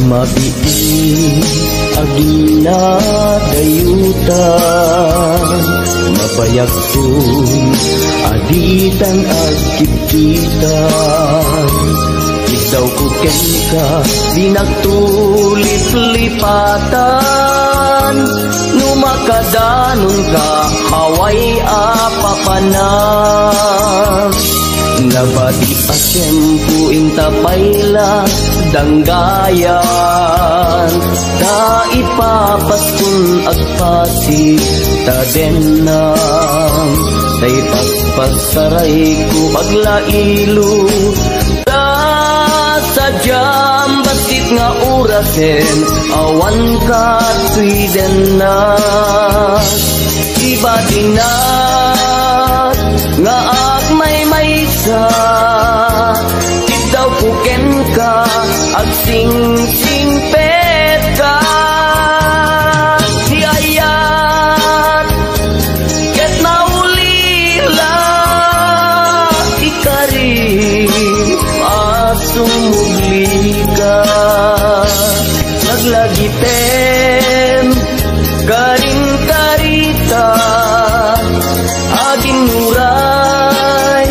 Mabiin agina dayutan mabayag kun aditan agkititan ikaw ko ka di nagtulip-lipatan numakadanon ka haway apapanan nabadi asyempu intapayla danggayan ta ipapaskun agpasi tadenam tay pagpasaray ko aglailo ta sadyam basit nga urasen awan ka tuidenas ibadinat nga agmay-maysa daw puken ka agsing-singpet ka di ayat ket naulila ikarin asumugli ka naglagiten karin-karita aging muray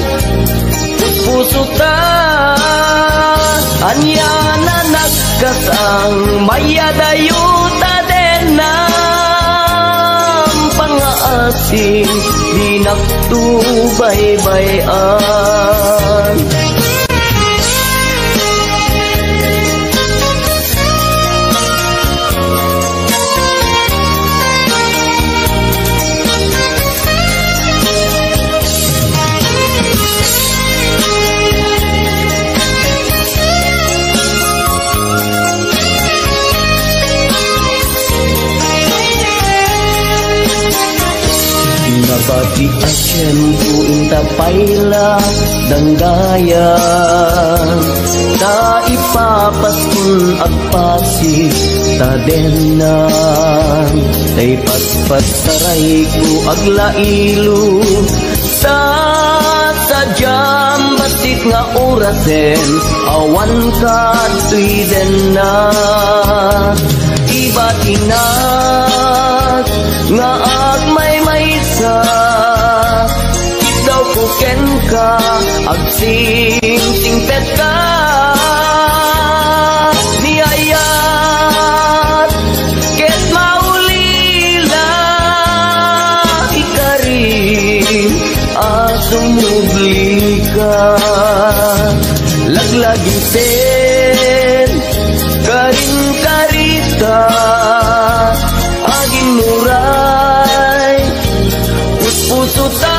pusuta anya na nagkasang mayadayuta denam pangaasin di nagtubay-bayan nabati asyempu intapayla danggayan ta ipapaskun agpasi tadenan tay pagpasaray ko aglailo sa sadyam basit nga orasen awan ka tuidenas ibatinas nga agmay-maysa daw puken ka agsing-singpet ka di ayat ket maulila ikarin asumugli ka laglagiten karin-karita aging muray pusutan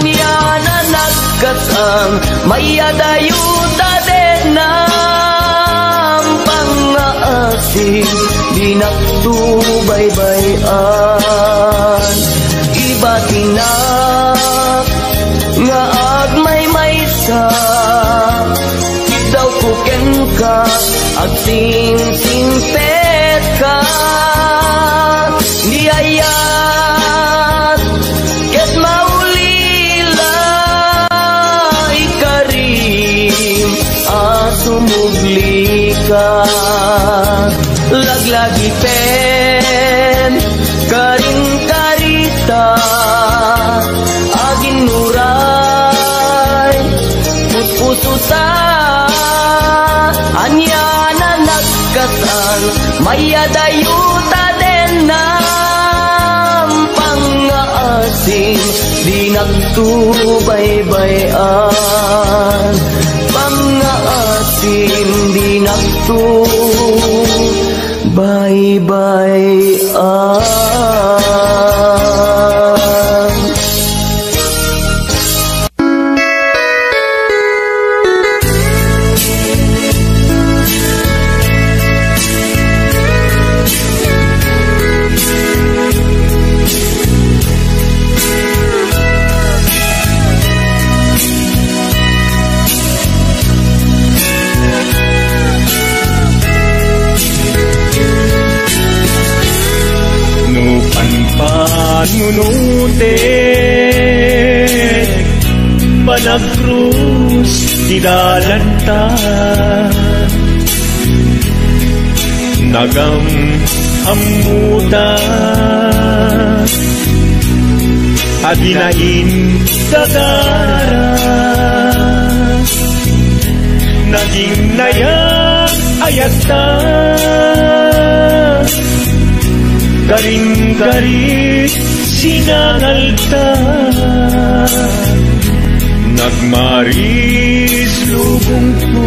yan na nagkasang mayadayuta denam pang asin, di nagsubaybayan. Iba tinak nga agmay-maysa, daw kuken ka, agsing-singpet ka. Di ayat, ket maulila, ikarim, asumugli ka. Laglagi pen, karing-karita, agin nuray, puspususa, anya na nagkatan, mayadayuta den ng pangaasim, di nagsubaybayan. Pangaasim, di nagsubaybayan. Nunutin Panagkrus Didalanta Nagam Amutan Adinain Dagara Naging nayang ayatan Garing-garing sinangalta Nagmaris lubong ko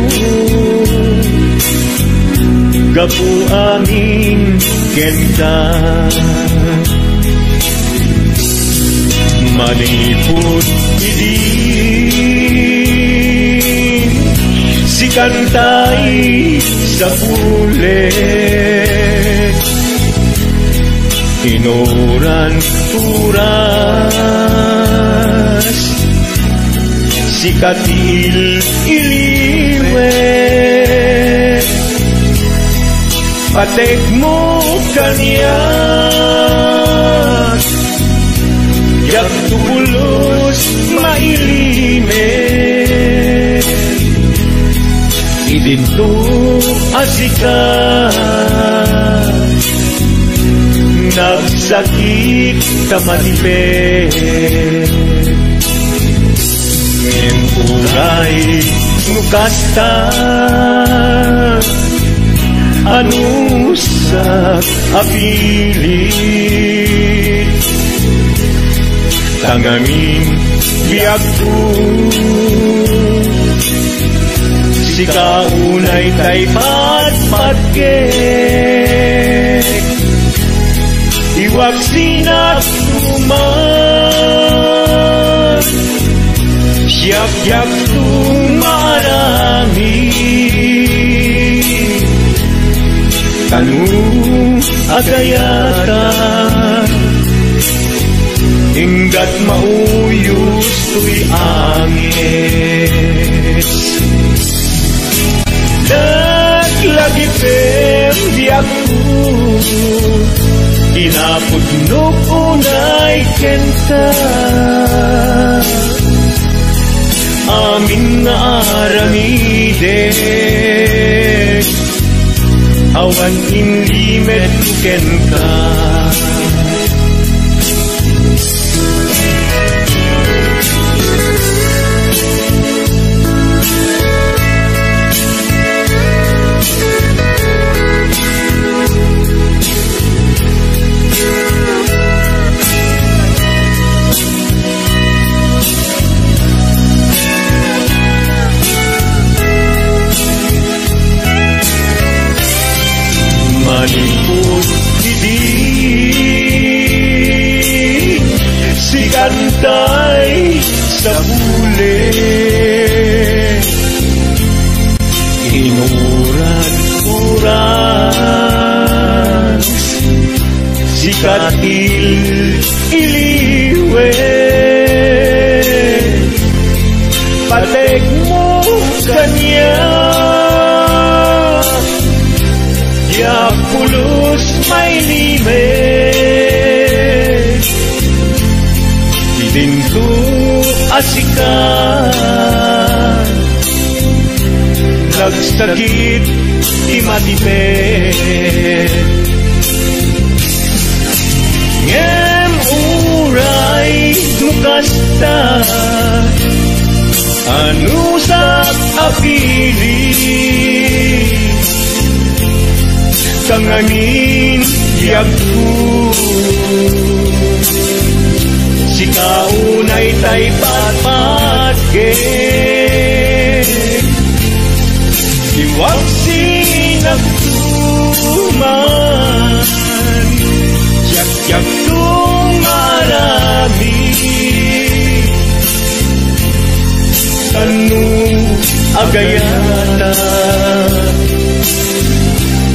Gapu amin kenta Maniput idin Si kantay sa pulet Inuran uras Sikatil iliwet Patek mo kanya Yak tubulos mailimet Idinto asikat Nagsakit kamanipet Ngenturay nukasta Anusak apilit Tangamin biyagto Sikaunay tay patpatket Iwag sinatuman Siyak-yak tumarami Kanu agayatan Inggat mauyos tuy angis Naglagi pem biyagto Inapudnok unay kenta Amin na aramiden Awan inlimet kenta Maniput hindi Si kantay sa bulit Inuran uran katil iliwe patek mo kanya ya pulos may lime dinto asikan nagsakit imatipet ngem uray dukasta anusak apili kangangin yagku sikaunay tay patpatke iwag sinagtuman yak-yak tung marami kanu agayana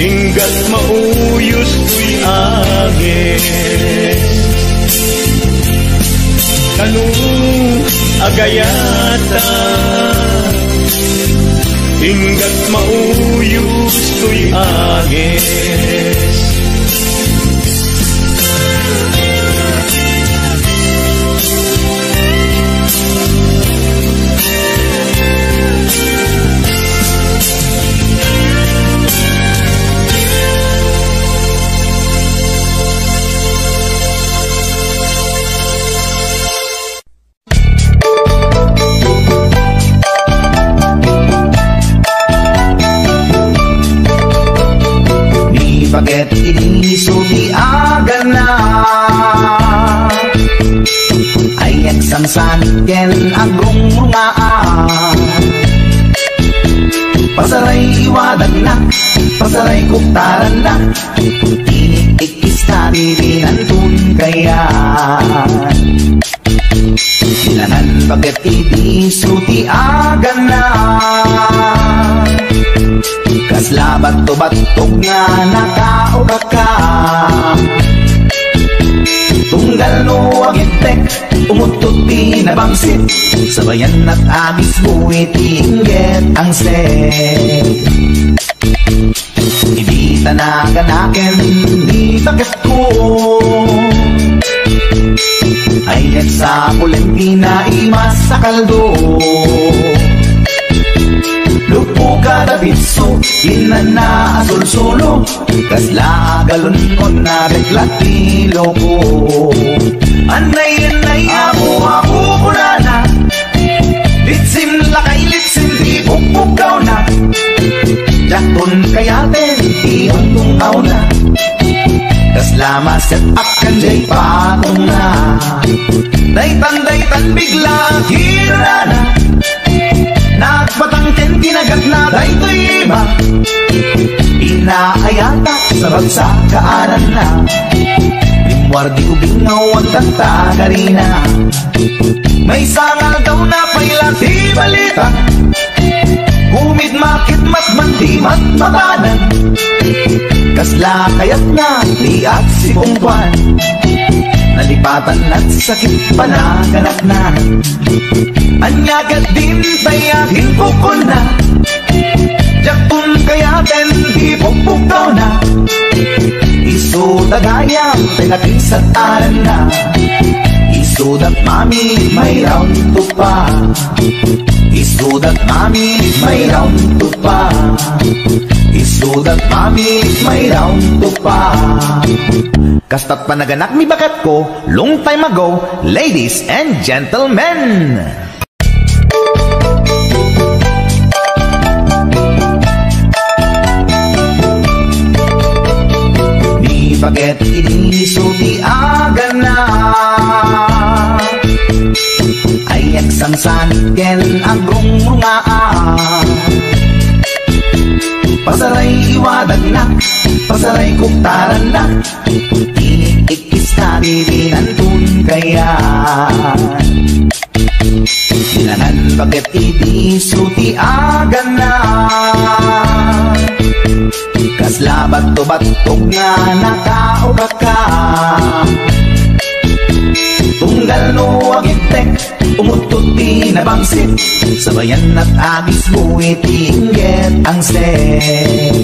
hinggat mauyos tuy agis kanu agayata hinggat mauyos tuy agis Bakit inisulti agana ay eksangsan ken agong mga pasaray iwadag na pasaray kuktaran na inikikista dirinantun kaya silangan bakit inisulti agana kaslabat to batog nga nakaoga ka tunggal no agitek umutot pinabangsit sabayan at agis buwit ingget ang set hindi tanaganaken di bakit ko ay sa Valentina imas sa kaldo lupo kada bitso, inana asul-sulo kasla galon na reklatilo ko anay ako bulana litsim lakay litsim di bukbukaw na jakton kayaten di untong na kasla maset akan jay patong na daytan bigla hirana nagpatangken kinagat na daytoy iba inaayata sa bagsakaanan na limwardi ubingaw ang tagtagarina may sangal daw na pailati balita kumid makit matman di matmatanan kasla kayat na di at si Pungkwan nalipatan at sakit panaganak na anyagat din tayagin pukol na jakun kayaten di pukpukaw na iso dagayang pinakisat aran na iso dat mami may round to pa iso dat mami may round to pa iso dat mami may round to pa kastat panaganak mi bakat ko long time ago, ladies and gentlemen. Di baget inisulti agana ay eksangsan ken agong mga pasaray iwadag na pasaray kuktaran na inikikista dirinantun kaya silangan bakit inisulti agana labat to batog nga nakauga ka. Tunggal no agitek, umutot di nabangsit, sabayan at agis buwit inggit ang set.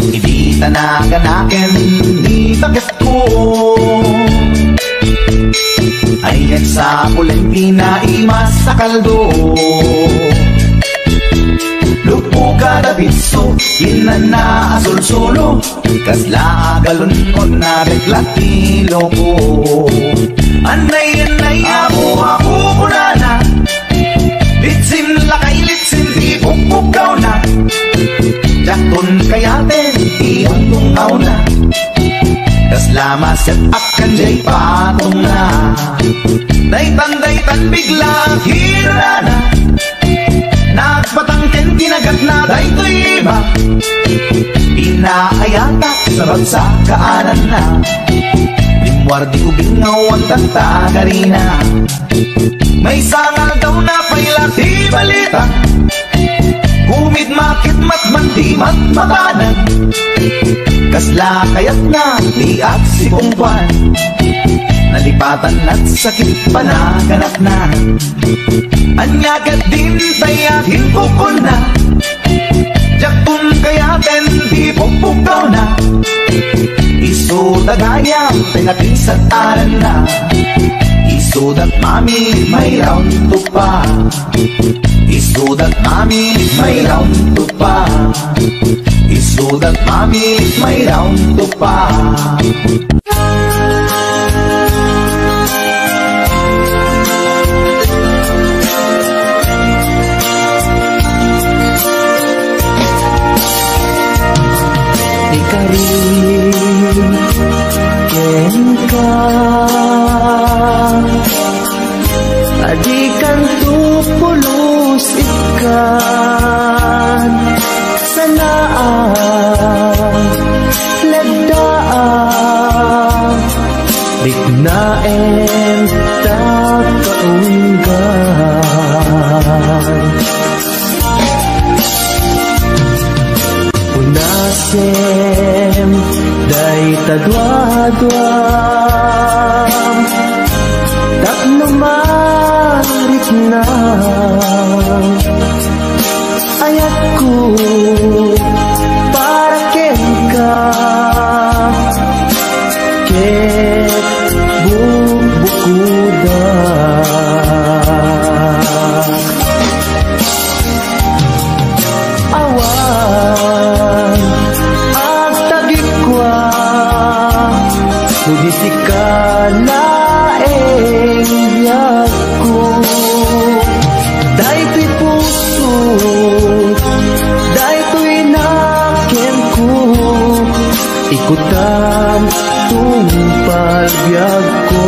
Hindi tanaganakin, di bakit ko ayan sa pulenti na imas sa kaldo. Lupo kada bitso, inana asul-sulo, kasla galon mo na reklatilo ko. Anay-anay ako kunana, litsin lakay litsin di pupukaw na. Jakton kayaten, iyong tungaw na, kasla maset akan jay patong na. Daytan bigla hirana, nagpatangken kinagat na daytoy iba. Inaayata sa bagsakaanan na, limwardi ubingaw ang tagtagarina. May sangal daw na pailati balita, kumit makit matman di matmakanan. Kasla kayat na di at si Pungkwan, nalipatan at sakit panaganap na. Anyagat din tayahin ko na, jakpun kayaten di pupukaw na. Isudagaya tinatin sa taran na, isudat mami may round to pa. Isudat mami may round to pa. Isudat mami may round to pa. Ikarin ken ka adikan tupulos ikan sanaan legdaan dignaen takaunggan unasem day tadwadwam tak numarit na ayatku para kenka ket bubukuda awan agtagikwa sudisikala ko daytoy puso daytoy naken ko ikutan tumpal biyag ko.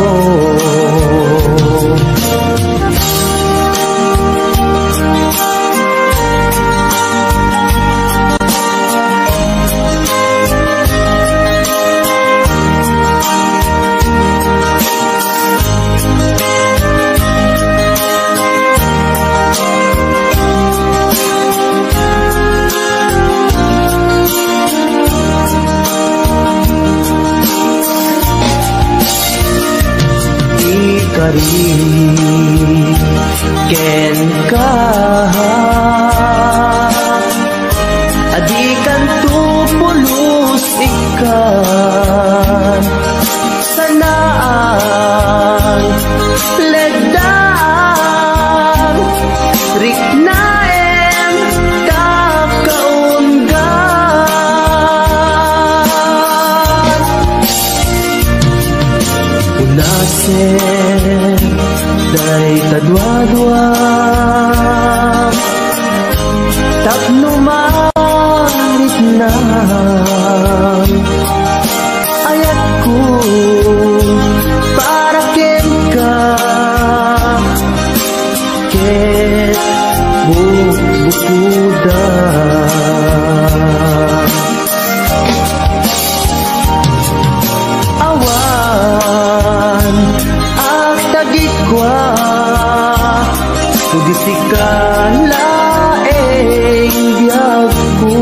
Ken ka adikan tupulos ikan sanaan legdaan riknaen kakaunggan unasen day tadwadwa tak numarit na ayatku para kenka ket bubukuda awan agtagikwa sudisikan laeng biyag ko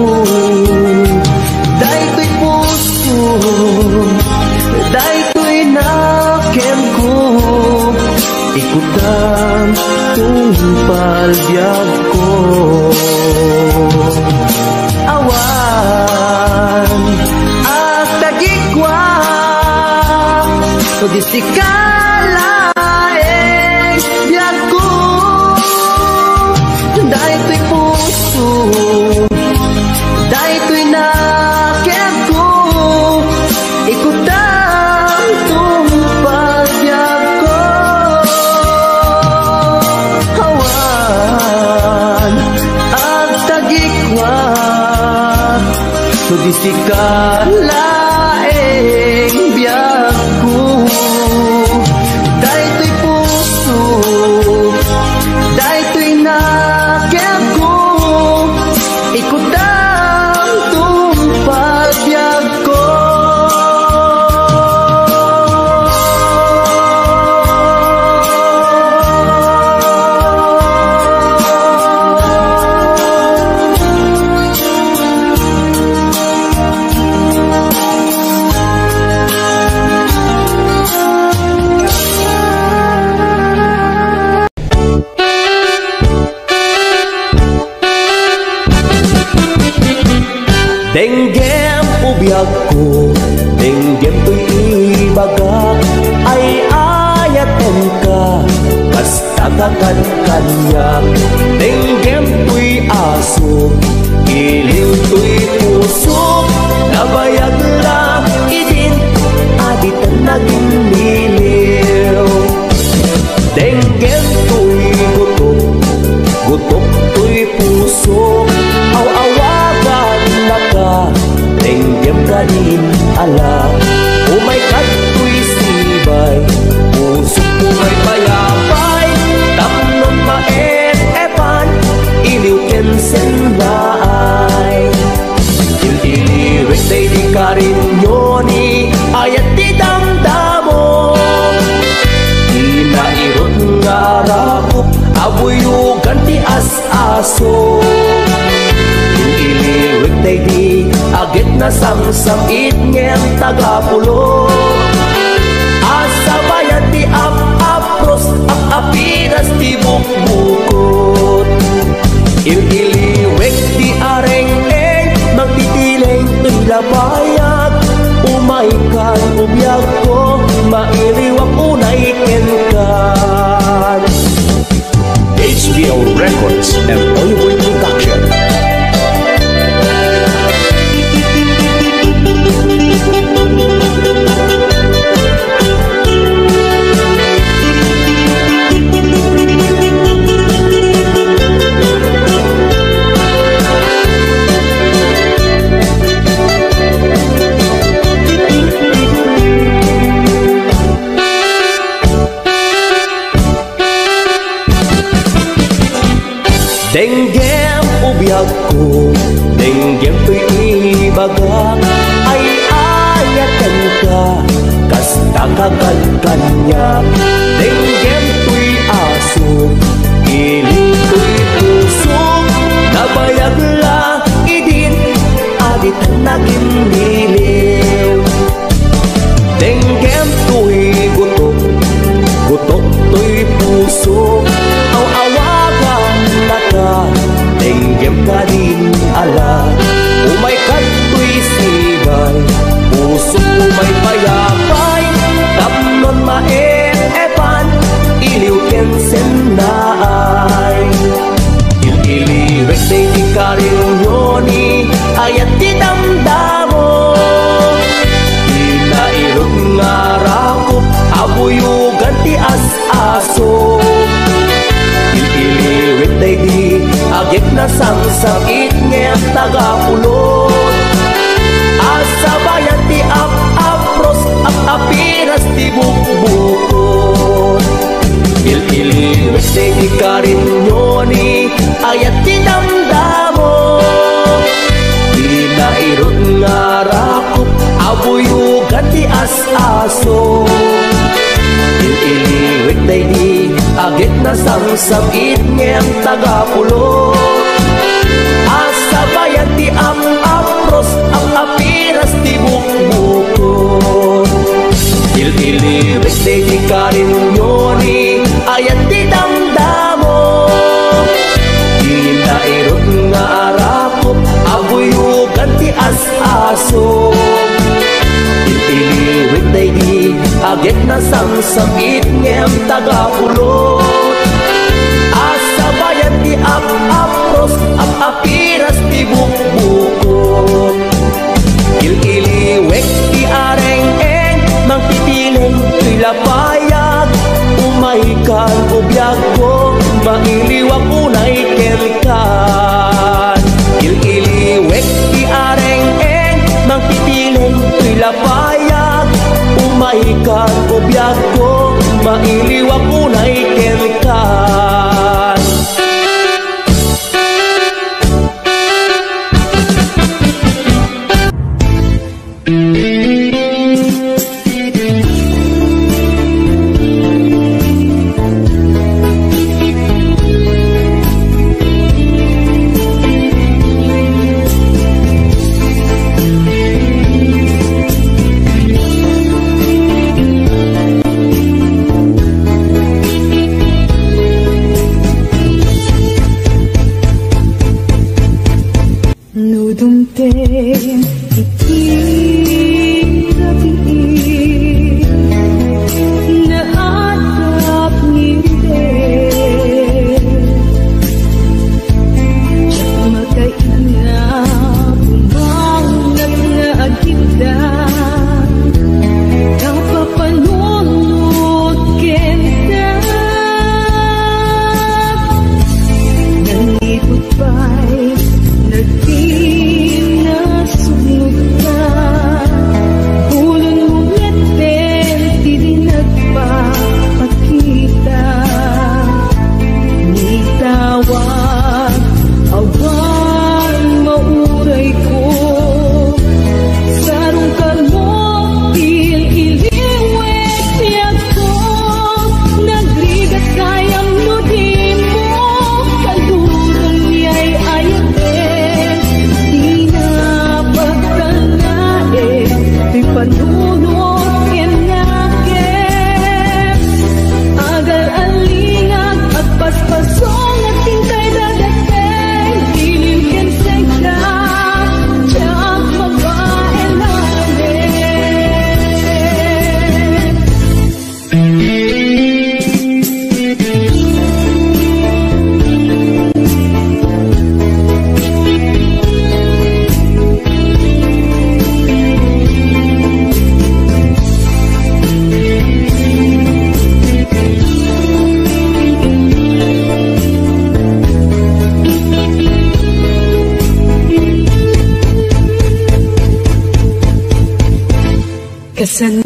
So di sikalaeng biyag ko, dahil to'y puso, dahil to'y nakiyag ko, ikutang tumpag biyag ko. Hawan ang tagikwa, so di sikalaeng biyag ko, dahil to'y puso, dahil to'y nakiyag ko, ikutang tumpag biyag ko. Denggem ubiyag ko, denggem to'y ibagak, ay ayaten ka, basta kakan-kanyak. Denggem to'y aso, iliw to'y puso, nabayag lang idin, aditan naging liliw. Denggem to'y gutok, gutok to'y puso, aw-awagan na ka, denggem ka din ala. Umay kato'y sibay, puso umay payapay, tapnon maet-epan, iliw kensen baay. Il-iliwik day di ka rin yoni, ayat di damdamo, inairot nga rakop, abuyugan ti as-aso. Il-iliwik day di agit na samsamit ngem tagapulo, asabayan ti ap-apros, ap-apinas ti bukbukot. Il-iliwik ti areng-eng, magtitileng to'y labayag, umaikan ubiyag ko, mairiwak unay kenkan. HBO Records and Hollywood Production. Denggem ubiyag ko, denggem to'y ibagak, ay ayaten ka, kasta kakan-kanyak. Denggem to'y aso, iliw to'y puso, nabayag lang idin, aditan naging liliw. Denggem to'y gutok, gutok to'y puso, aw-awagan na ka, denggem ka din ala. Umay kato'y sibay, puso umay payapay, tapnon maet-epan, iliw kensen naay. Il-iliwik day di ka rin yoni, ayat di damdamo, inairot nga rakop, abuyugan ti as-aso. Il-iliwik day di agit na samsamit ngem tagapulot, asabayan ti ap-apros, ap-apinas ti bukbukot. Il-iliwik day di ka rin yoni, ayat ti damdamo, inairot nga rakop, abuyugan ti as-aso. Il-iliwik day di agit na samsamit ngem tagapulot, asabayan ti ap-apros, ap-apinas ti bukbukot. Il-iliwik day di ka rin yoni, ayat ti damdamo, inairot nga rakop, abuyugan ti as-aso. Il-iliwik day di agit nasangsangit ngem tagapulot. Asa bayat di ap-apros, ap-apiras di buk-bukot. Il-iliwek di areng-eng, mangtitileng tilapayag. Umaikan ubiyag ko, mailiwag unay kelkan. Il-iliwek di areng-eng, mangtitileng tilapayag. Umaikan ubiyag ko, mailiwag unay kelkan.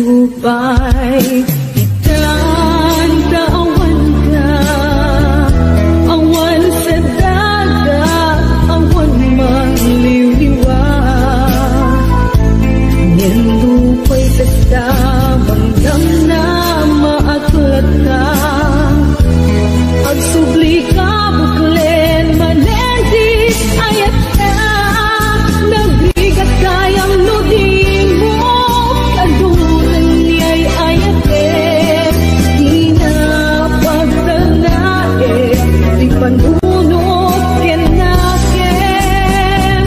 Kasanubay, itandaawan ka. Awan sa dagat, awan mangliwliwag. Nilupay sa damang na maaklat ka. Agsubli ka, buklen, manendis, ayat ka. Nagrigat kayang nudin mo. Kaduran niya'y ayate, di na pagtanae, di panunod kenaken.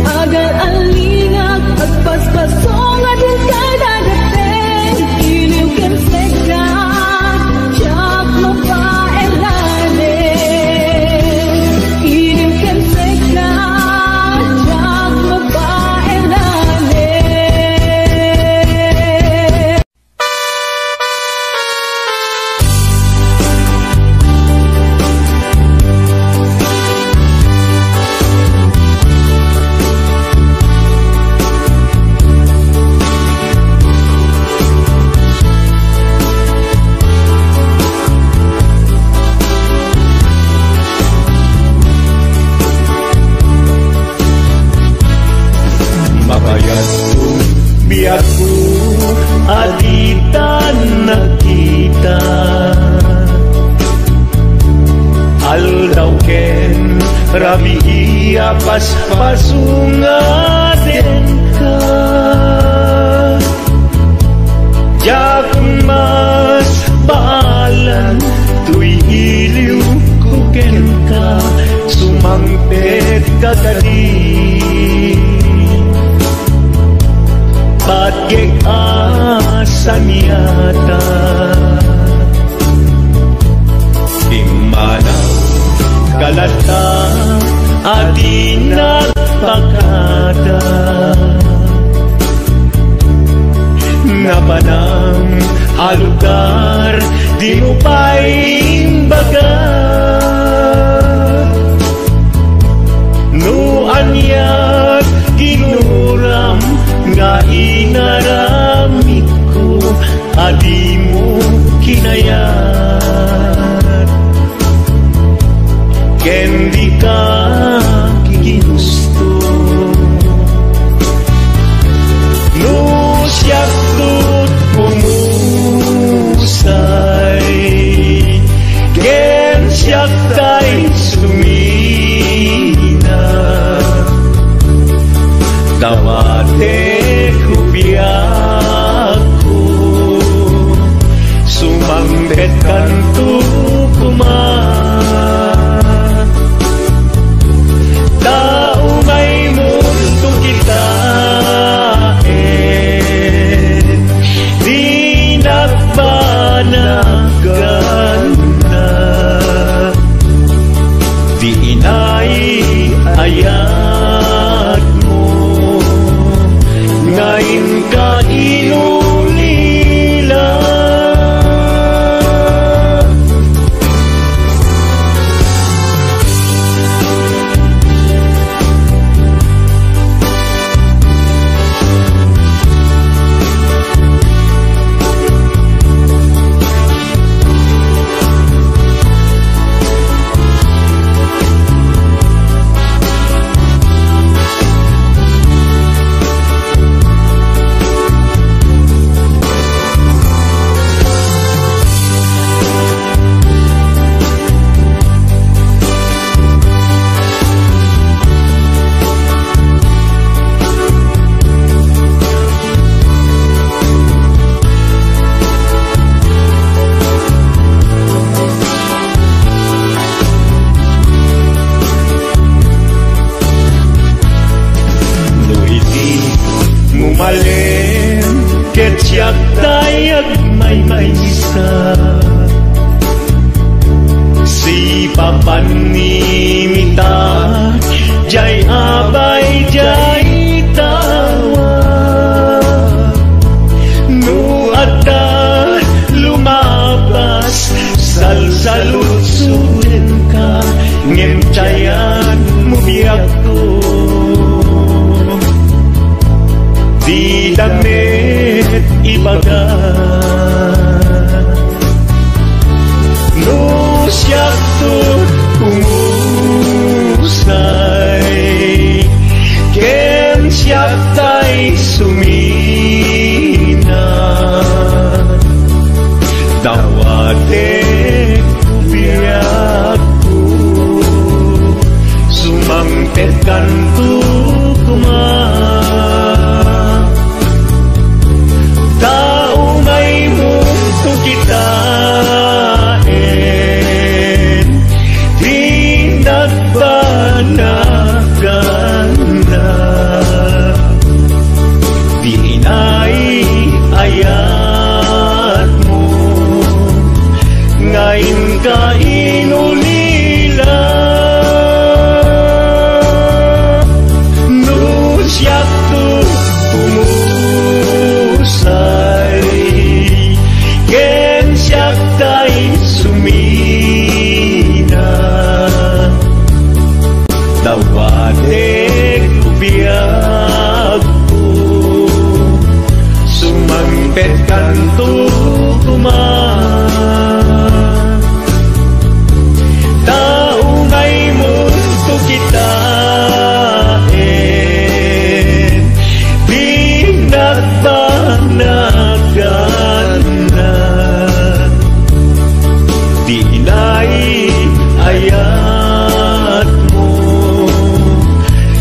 Agar alingag at paspasong at yung kadagaten, iliw ken seka, tiyak mo pa elane. Iliw ken seka, tiyak mo pa elane. Biarku aditan nakita aldaw ken rabi iya paspasungaden ka jakun mas balan tuy iliw kuken ka sumangpet kakadi Bagay asa niyata alugar di mo paimbaga no anyag ginuram nga inaramid ko adi mo kinayat ken di ka ginusto no siyak tut pumusay ken siyak tay sumina tawate kubiyak ko sumambet kanto kumah tao may mundo kita di nagbanagan na di inay ayat mo ngayon ka inulila Malin, ketyak tayag may isa si papanimita jay abay jay tawa no ada lumabas salsalutsunin ka ngencayan mo biyak ko di damit ibaga no siyak tut pumusay ken siyak tay sumina dawate biyak ko sumangpet kanto kumah tao may mundo kita di nagbanagan na di inay ayat mo ngayon ka inulila no siyak tut pumusay ken siyak tay sumina tawate kubiyak ko sumangpet kanto kumah tao may mundo kita di nagbanagan na di inay ayat mo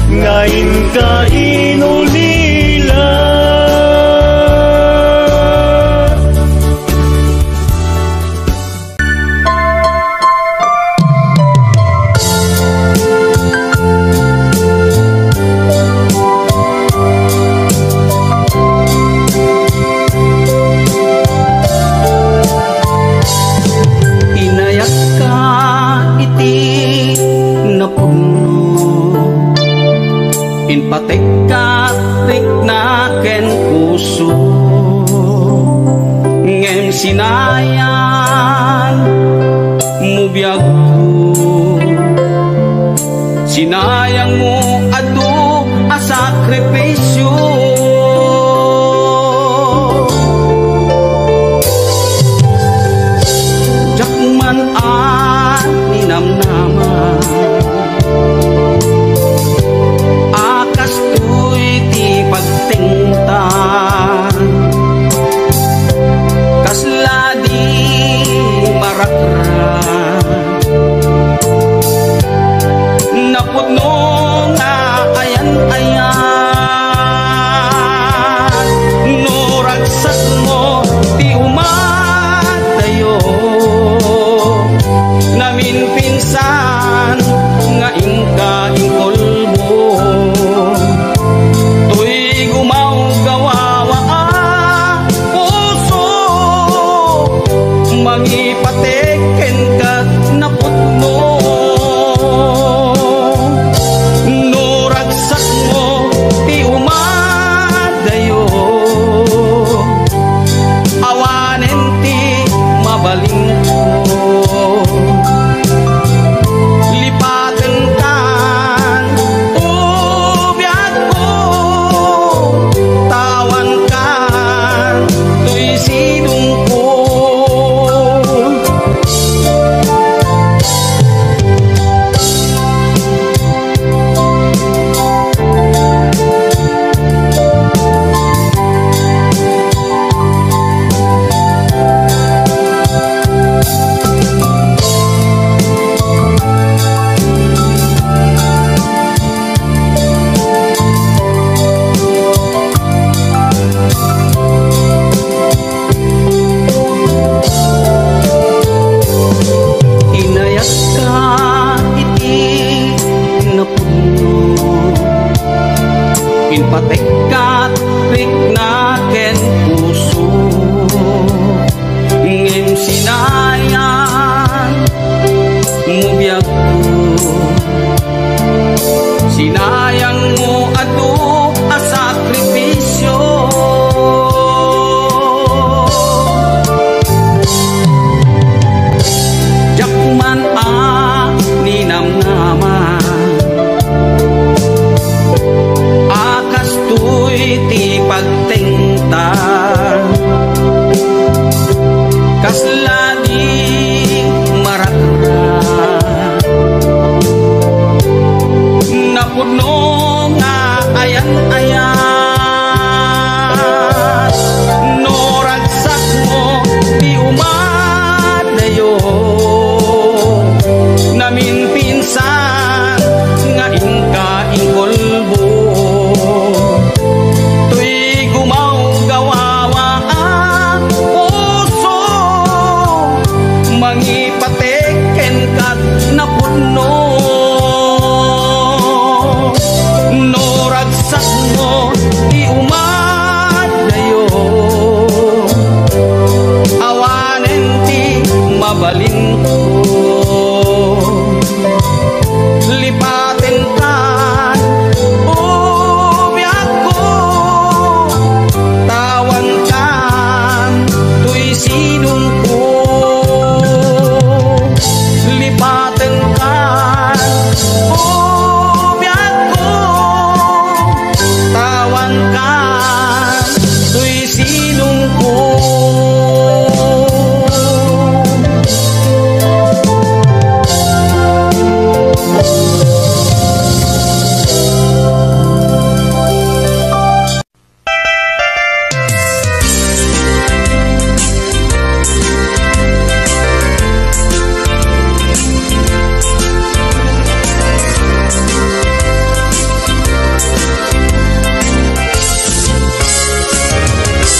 ngayon ka inulila patekak rik na ken puso ngem Sinayang mo biyag ko, sinayang mo adu a sakripisyo. Jakman at ninamnaman, akas to'y ti pagtingtan, kasladi marakran, napudno nga ayan-ayan, no ragsak mo ti umadayo, namin pinsan nga ingka ingkolbo, tuy gumaw gawawa puso, mangipateken ka napudno, no ragsak mo ti umadayo, awanen ti mabaling ko, lipaten kan ubiyag ko, tawan kan tuy sidong ko. Inayat ka iti napudno, pinpatek kat riknaken puso, ngem sinayang mo biyag ko, sinayang mo adu a sakripisyo. Jakman a ninamnaman, akas to'y ti pagtingtan, kasladi marakran, napudno nga ayan-ayan, no ragsak mo ti umadayo, namin pinsan nga ingka ingkolbo, tuy gumaw gawawa ang puso, mangipateken kat napudno, no ragsak mo ti umadayo, awanen ti mabalin ko, lipaten kan ubiyag ko, tawan kan tuy sidong ko, lipaten kan ubiyag ko, tawan kan tuy sidong ko.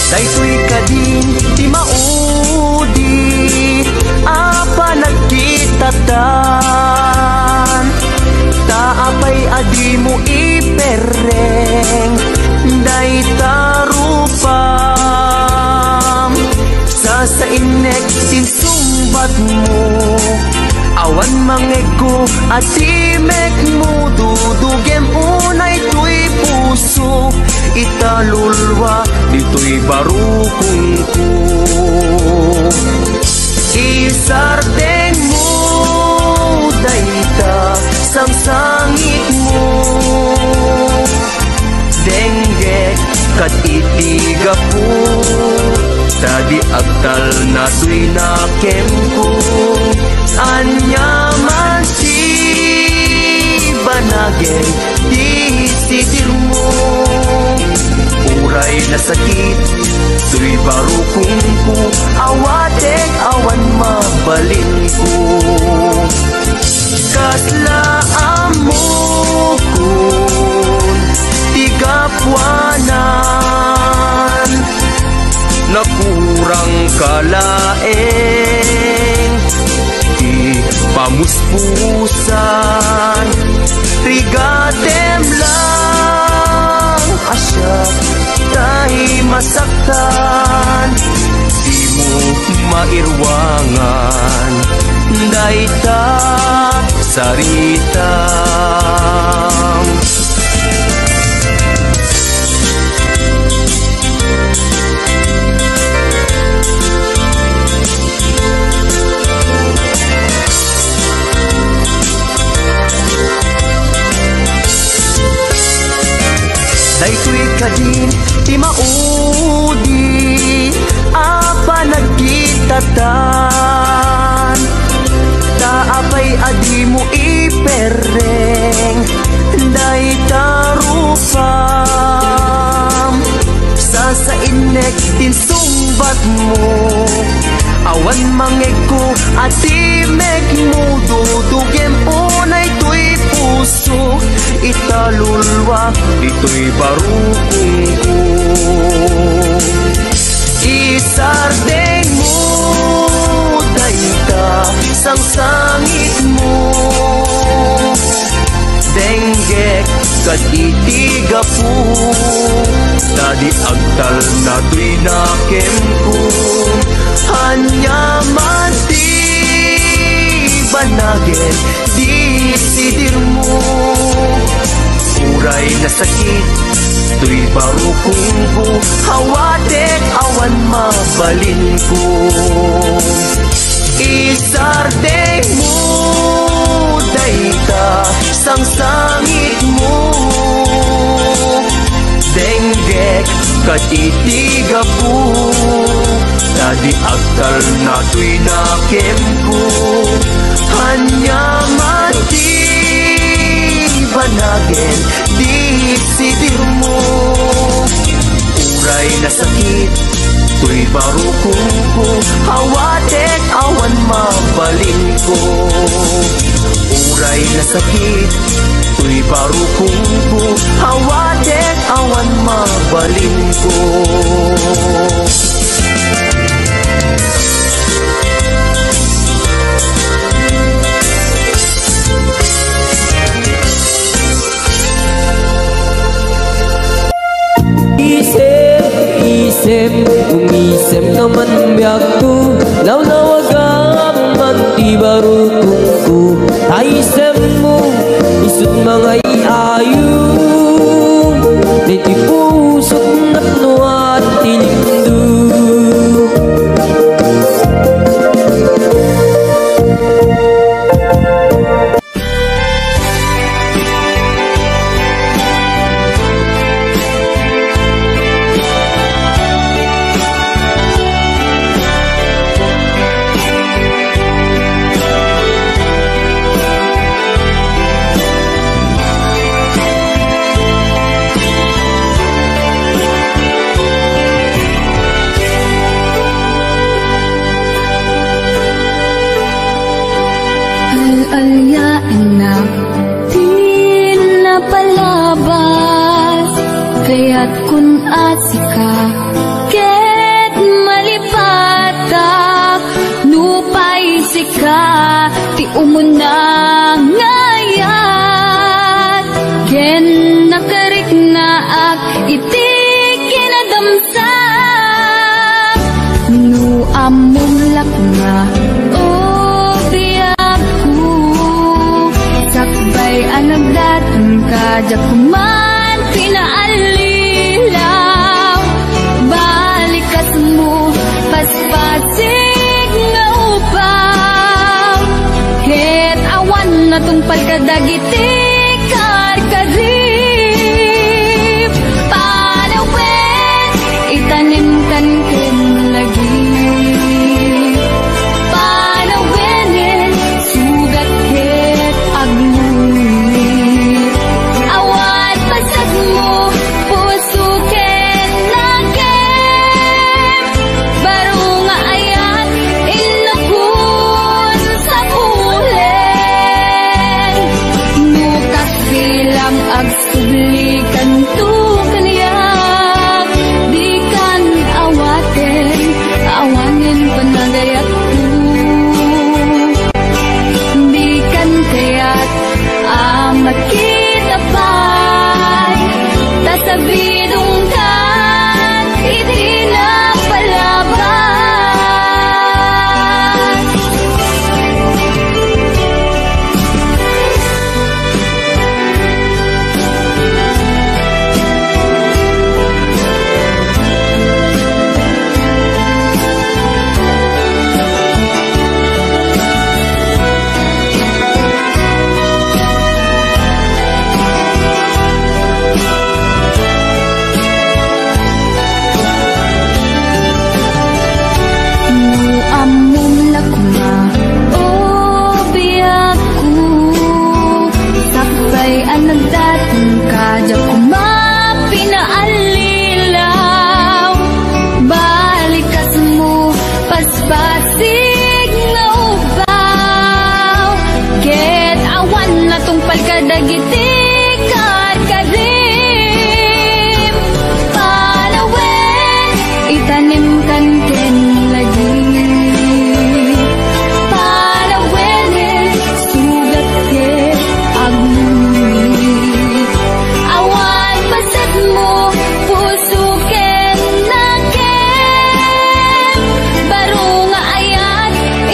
Daytoy kadin ti maudi apa nagkitatan, taapay adi mo ipereng daytarupam, sa inek sinsumbat mo, awan mangego at imek mo, dudugem unay tuy puso, italulwa dito'y barukong ko. Isardeng mo dayta sang sangit mo, denggek kat itiga po, tadi agtal na tuy nakem ko. Anyaman si banageng di sitir mo, uray na sakit tuy barukong ko, awatek awan mabalin ko. Kaslaan mo kun tigapwanan, nakurang kalaeng di pamuspusan, rigatem lang asya tahi masaktan, di mo mairwangan dayta sarita. Daytoy kadin ti maudi apa nagkitatan, taapay adi mo ipereng dayta rupam, sa inek tin sumbat mo, awan mangeg ko ati mek mo, dudugem unay tuy puso, italulwa ito'y barukong ko. Isardeng mo dayta sang sangit mo, denggek kat itiga po, tadi agtal na tuy nakem ko. Hanyaman di banagin di sidir mo, uray na sakit tuy barukong ko, hawatek awan mabalin ko. Isardeng mo dayta sang sangit mo, denggek kat itiga po, tadi agtal na tuy nakem ko. Hanyaman di banagin di sidir mo, uray na sakit tuy barukong ko, hawatek awan mabalin ko. Uray na sakit tuy barukong ko, hawatek awan mabalin ko. Umisip naman biyak ko, lawlawagang manti barukong ko. Taisem mo, isut mga iayong, niti pusot natno at tilindu. Alyain na di na palabas, kaya't kun asika ket malipatak, nupay sika ti umuna ngayat, ken nakarik na ak iti kinadamsak, nu amulak nga sakbay anagdatan ka, jakuman pinaalilaw, balikas mo paspasig nga upang palkadagiti karkarip. Panawen, itanim kan ken lagi. Panawen, sugat ket aglulir. Awat pasag mo, puso ken lagem. Baro nga ayat, inakun sa pulen. Nukas bilang agsublikan tu kaniyak. Di kan awaten, awanin panagayat tu. Di kan kaya't amat kita pa'y tasabidong kan itinapalaban. Amom lakma, o biyak ko. Sakbay anagdatong kadya kuma pinaalilaw. Balikas mo, paspasig na ubaw. Ket awan na tong palkadagiti karkarim. Panawen, itanim kan ken lagi. Panawen, sugat ket aglulir. Awan pasag mo, puso ken lagem. Baro nga ayat,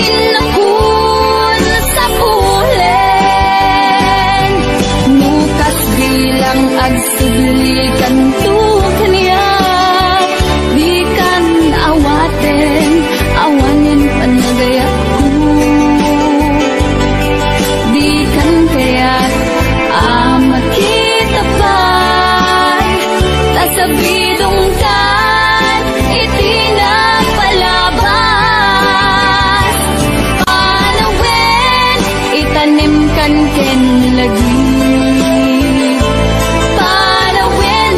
inakun sa pulen. Nukas bilang agsublikan tu kaniyak. Di kan awaten, awanin panagayat ko. Di kan kaya't amat kita pa'y tasabidong kan itinapalaban. Panawen, itanim kan ken lagi. Panawen,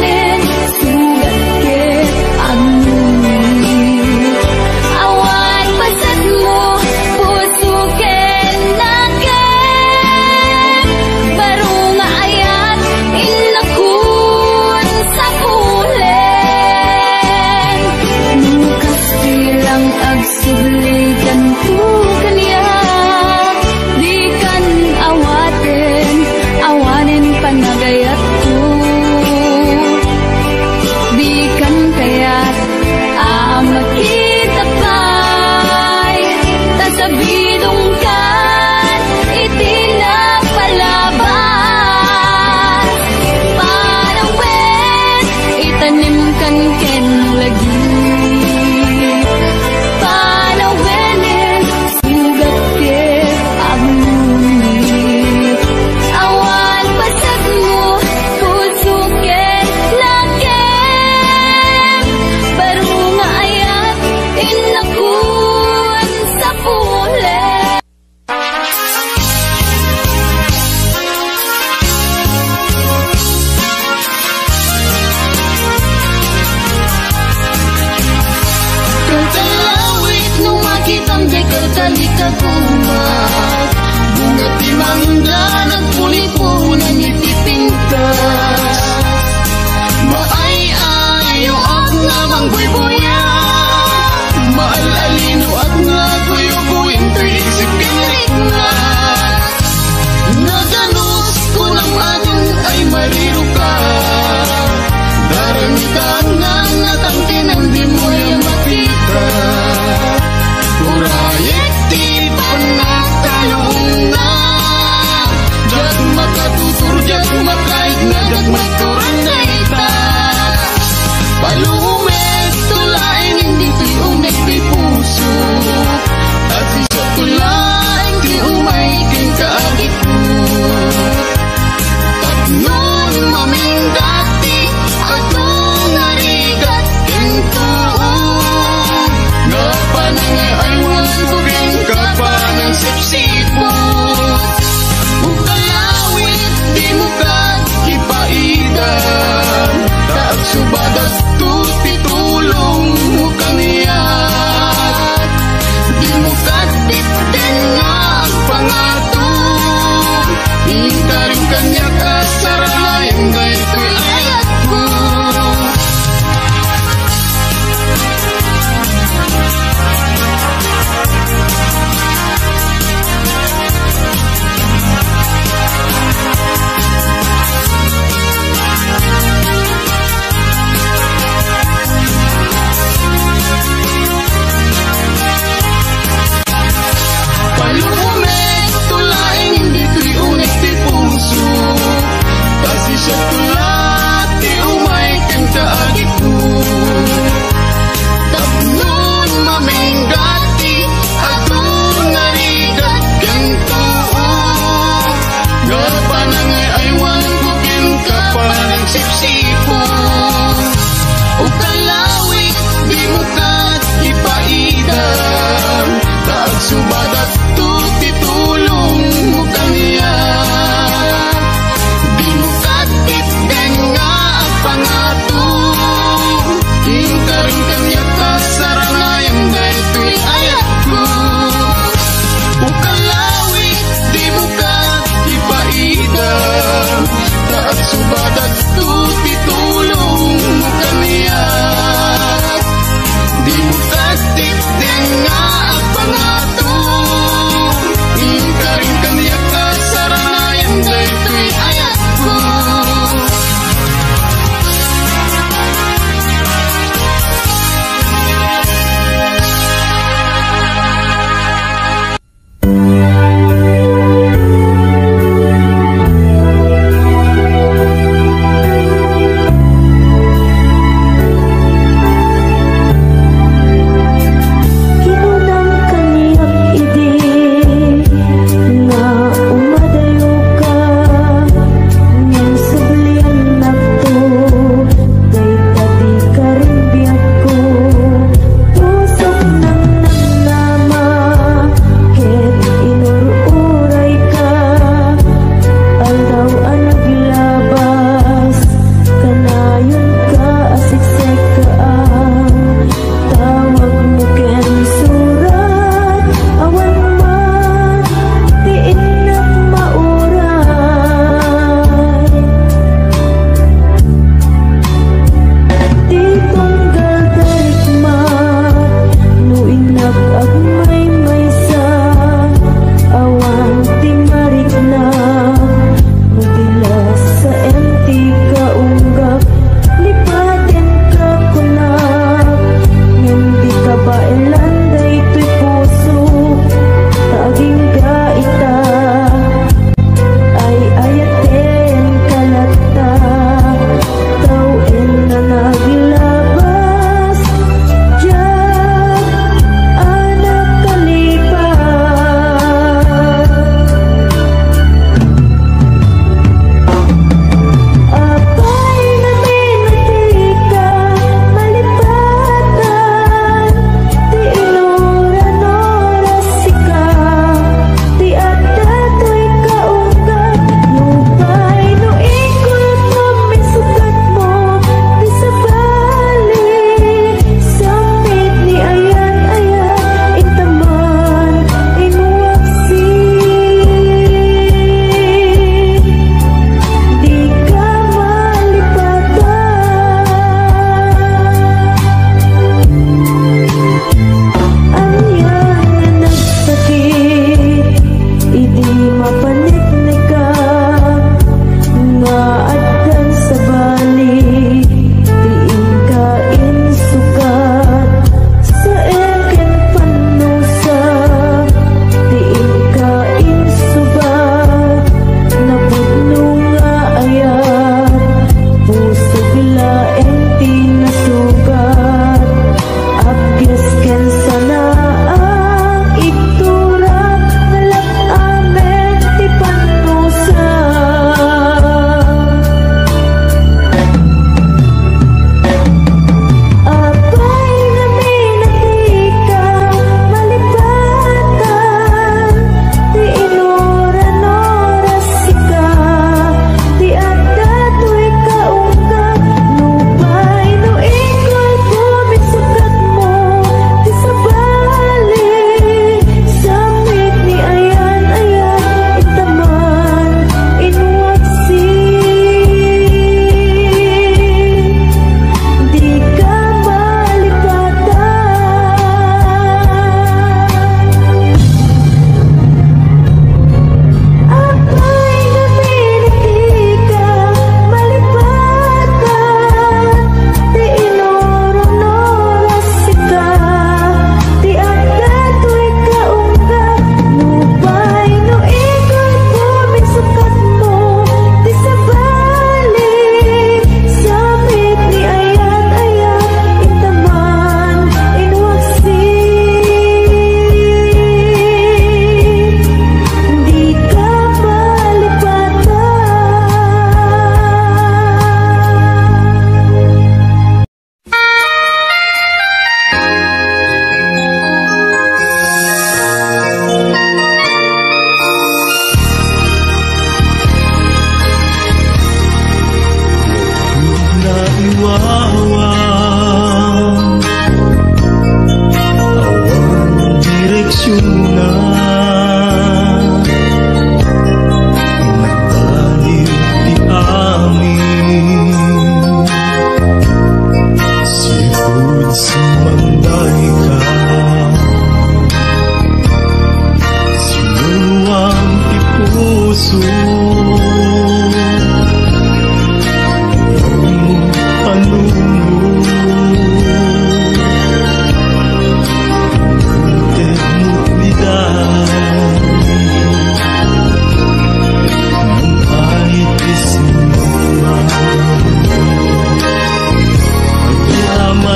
sugat ket aglulir. Awan pasag mo, puso ken lagem. Baro nga ayat, inakun sa pulen. Nukas bilang agsublikan tu kaniyak. Di kan awaten, awanin panagayat ko. Di kan kaya't amat kita pa'y tasabidong kan itinapalaban. Panawen, itanim kan ken lagi. Panawen, sugat ket aglulir. Awan pasag mo, puso ket lagem. Baro nga ayat, inakun sa pulen. Kalawit nung makitang di kaltalika kumat. Bunga timangga, nagpuli-punan itipintas. Maay-ayo at nga mangboy-boya. Maalalino at nga kuyo-kuyin tuisip kinriknat. Naganos ko ng anong ay mariro ka. Daramitan nga natangkin ang di mo yung makita. Urayet di panagtalong na.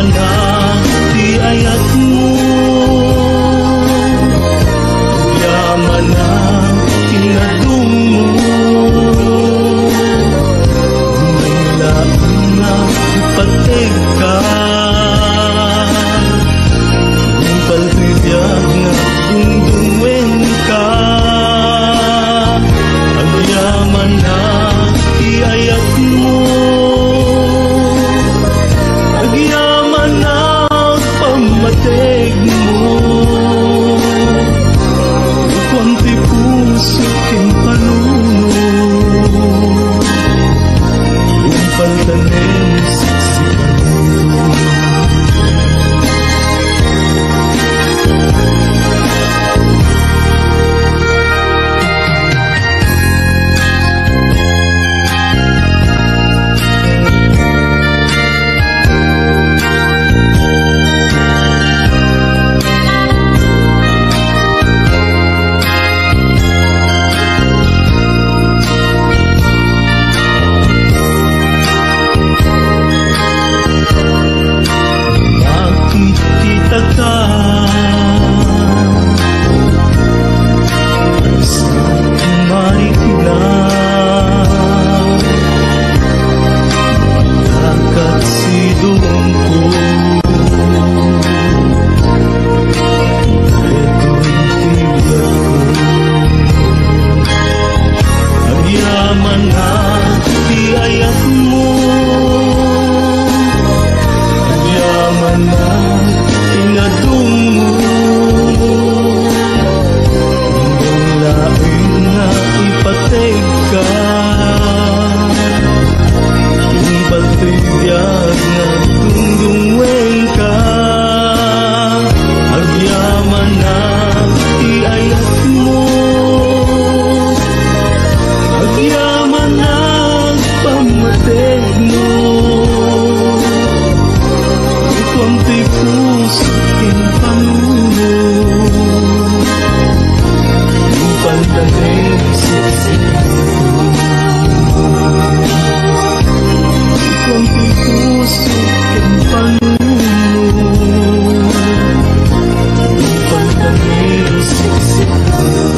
Yaman na di ayat mo, yaman na tinadong mo, maylaan na ipatig ka, yung paltridyak na dungdungwen ka. Ang yaman na iayat mo, ang yaman na pamatig mo, kwanti puso king panuno, yung pantanim siksikan mo. Nakikita ka sa marikina, magkakatsidong ko, ito'y tigat ko. Ang yaman na iayat mo, ang yaman na inadong mo, ang laing na ipatig ka, yung patigyan na dungdungwen ka. Ang yaman na iayat mo, ang yaman na pamatig mo, kwanti puso king panuno, yung pantanim siksikan mo. Kwanti puso king panuno, yung pantanim siksikan mo.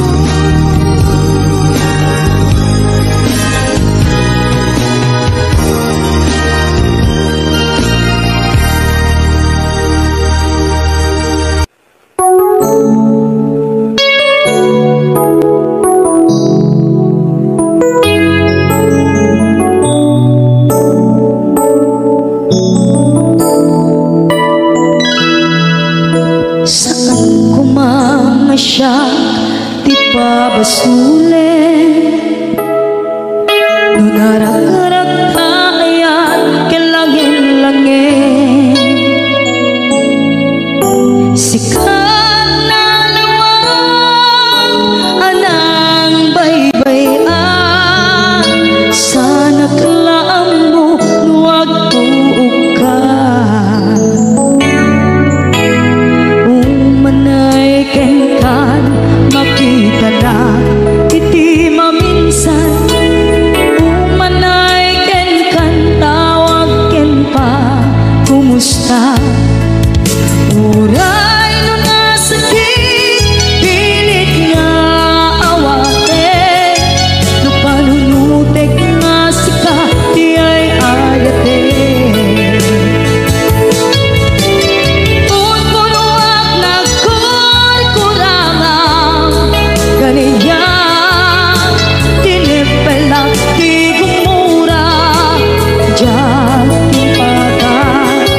Saan ko mamasya, di pa basulin, nunarag-arag tayan, kilangin-langin. Sikat na luwang, anang baybayan, sana kalaang mo, nuwag tuog ka. Umanay kenkan, makita na iti maminsan. Umanay kenkan, tawag ken pa, kumusta? Uray no nasakit, pilit nga awate, no panunutek nga sika, di ay ayate. Putpuluak na kurkurangang, ganyan, tinipelak di gumura, diyan timpagat,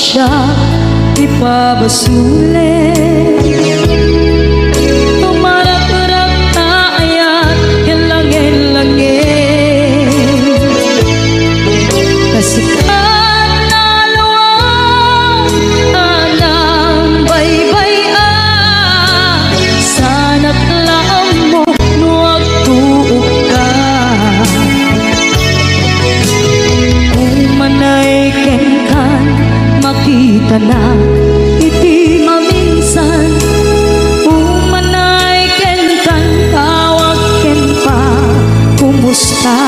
siya ipabasuli. Tumarak-rak na ayat yan langin-langin, kasikat na luwang anang baybay-an. Sana't laang mo nuwag tuog ka, kung manay kenkan makita na iti maminsan. Umanay ken kan tawag ken pa kumusta.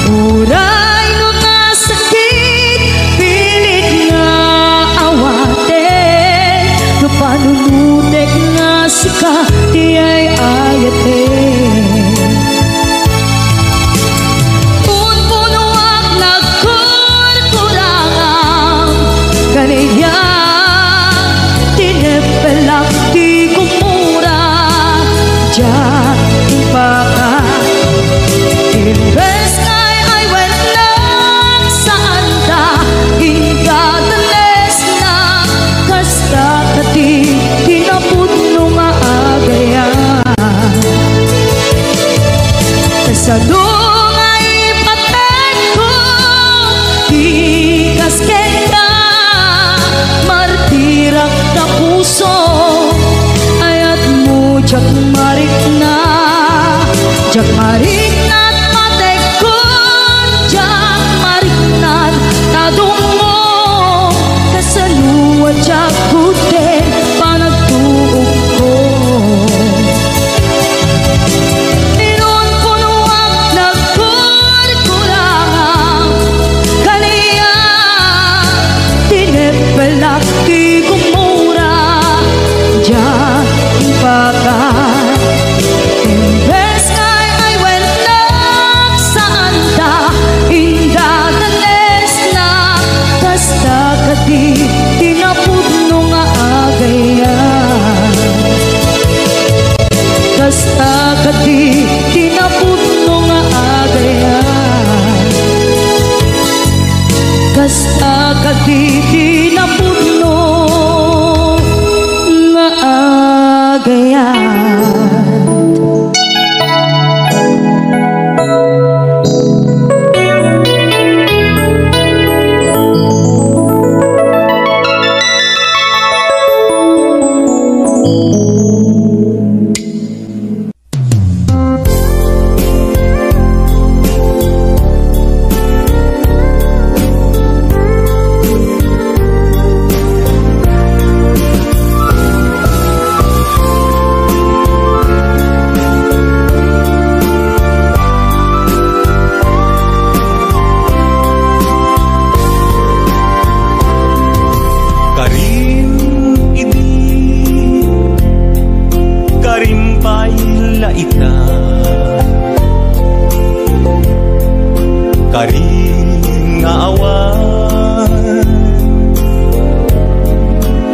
Uray no nga sakit pilit nga awaten, no panunutek nga sika di ay ayaten. Kaniya tinepelak di kumura, diyan baka imbes ngay ay went lang saan ta ingadanes na kasta kati tinapudno nga agayan. Kasadong ay paten ko di kaskenda, martirak na puso ayat mo jak marik na at matekon, jak marik na tadong mo kasaluwa jak kuten panagtuog ko. Inon punuak na kurkurangan kaniya tinepelak di kumura, diyan baka imbes ngay ay went lang saan ta ingadanes na kasta kati tinapudno nga agayan. Kasta kati tinapudno nga agayan. Kasta kati tinapudno nga agayan. Karing nga awan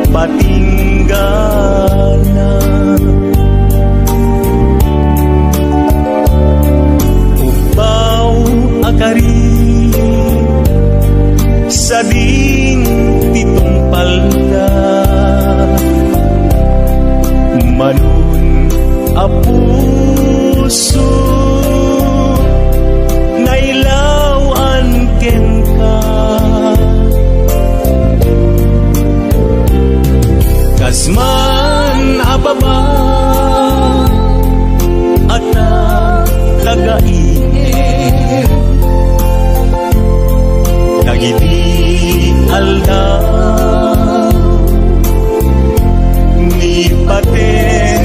patinggana, upaw akari sa din titong palda, manun apuso nailawan ken ka, kasman ababa at tagainit dagiti alda ni paten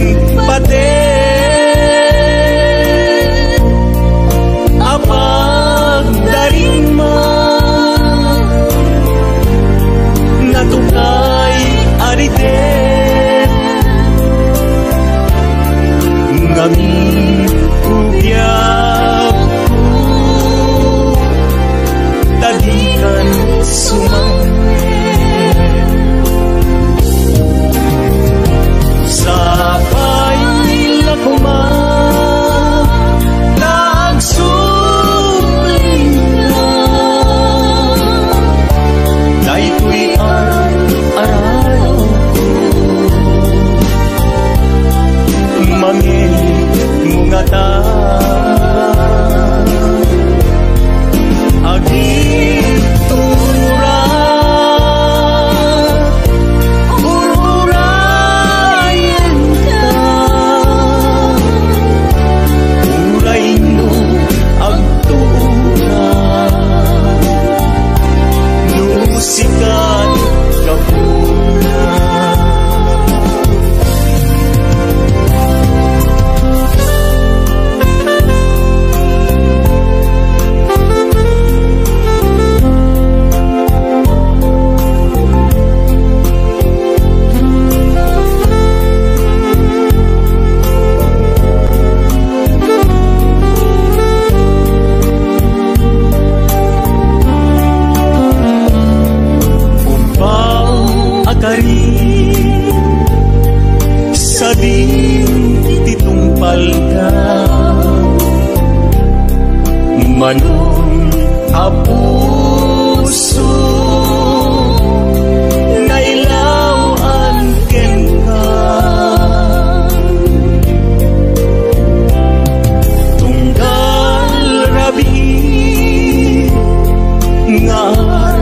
manon a puso nailawan ken ka tunggal rabi ngar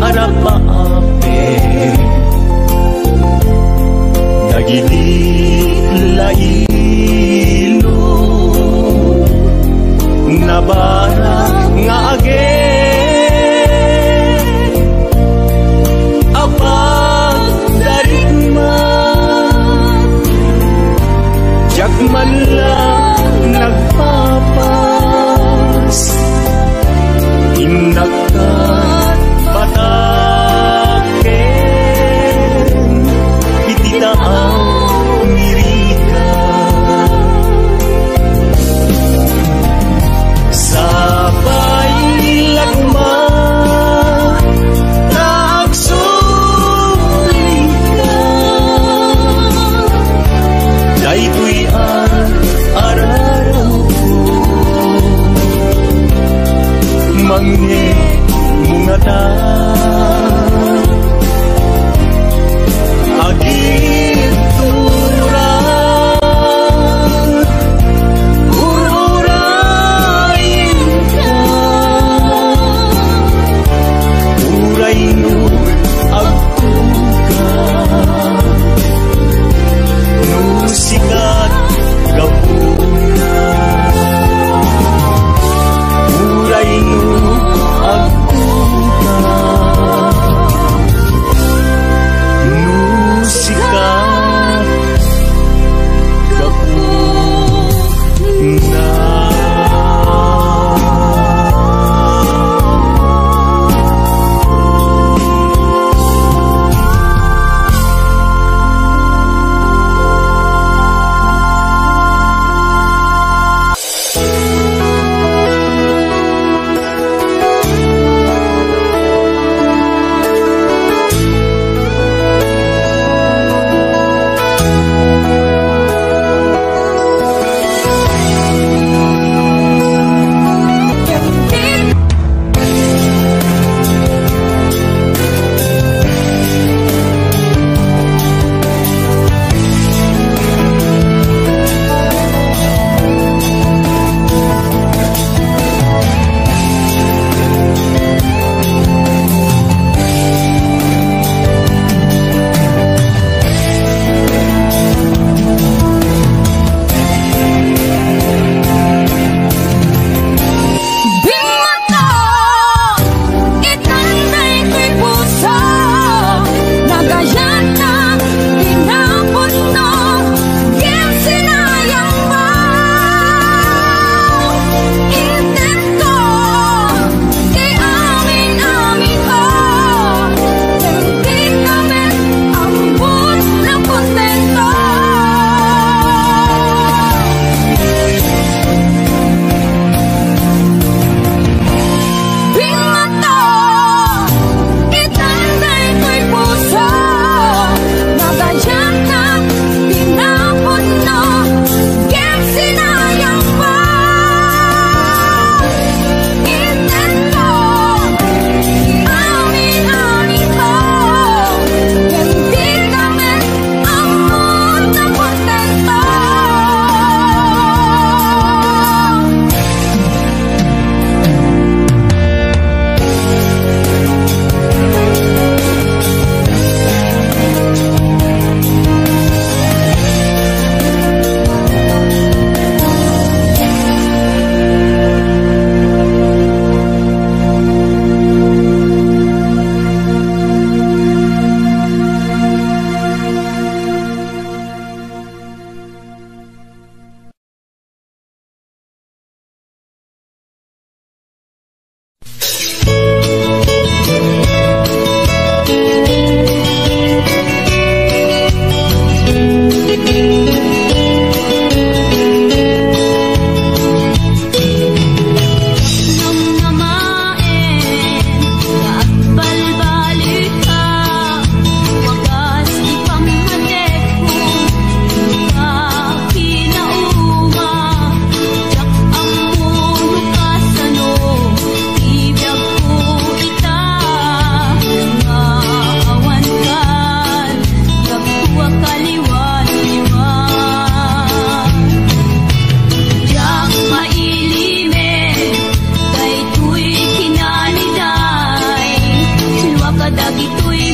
harap maape dagiti lailo nabara nga agen tuy